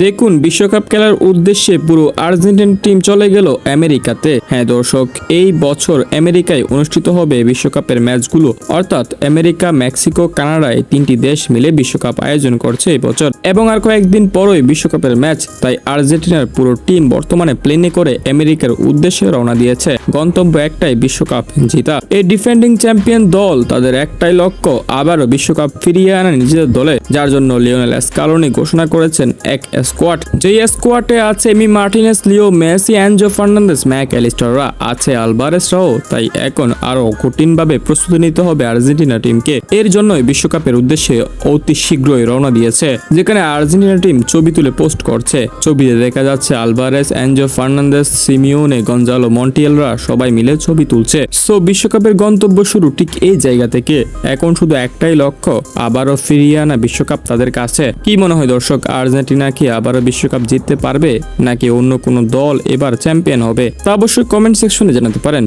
দেখুন বিশ্বকাপ খেলার উদ্দেশ্যে পুরো আর্জেন্টিন টিম চলে গেল আমেরিকাতে। হ্যাঁ দর্শক, এই বছর আমেরিকায় অনুষ্ঠিত হবে বিশ্বকাপের ম্যাচগুলো, অর্থাৎ আমেরিকা, মেক্সিকো, কানাডায় 3টি দেশ মিলে বিশ্বকাপ আয়োজন করছে এই বছর। এবং আর কয়েকদিন পরই বিশ্বকাপের ম্যাচ, তাই আর্জেন্টিনার পুরো টিম বর্তমানে প্লেনে করে আমেরিকার উদ্দেশ্যে রওনা দিয়েছে। গন্তব্য একটাই, বিশ্বকাপ জেতা। এই ডিফেন্ডিং চ্যাম্পিয়ন দল তাদের একটাই লক্ষ্য, আবারও বিশ্বকাপ ফিরিয়ে আনা নিজেদের দলে, যার জন্য লিওনেল স্কালোনি ঘোষণা করেছেন এক স্কোয়াড। যেই স্কোয়াডে আছে Emi Martinez, Leo Messi, Enzo Fernandez, Mac অ্যালিস্টাররা, আছে আলভারেস রাও। তাই এখন আরো কঠিনভাবে প্রস্তুতি নিতে হবে আর্জেন্টিনা টিমকে। এর জন্যই বিশ্বকাপের উদ্দেশ্যে অতি শীঘ্রই রওনা দিয়েছে, যেখানে আর্জেন্টিনা টিম ছবি তুলে পোস্ট করছে। ছবিতে দেখা যাচ্ছে Alvarez, Enzo Fernandez, Simeone, Gonzalo মন্টিয়েলরা সবাই মিলে ছবি তুলছে। সো বিশ্বকাপের গন্তব্য শুরু ঠিক এই জায়গা থেকে। এখন শুধু একটাই লক্ষ্য, আবারও ফিরিয়ে আনা বিশ্বকাপ তাদের কাছে। কি মনে হয় দর্শক, আর্জেন্টিনা কি আবারও বিশ্বকাপ জিততে পারবে, নাকি অন্য কোনো দল এবার চ্যাম্পিয়ন হবে? তা অবশ্যই কমেন্ট সেকশনে জানাতে পারেন।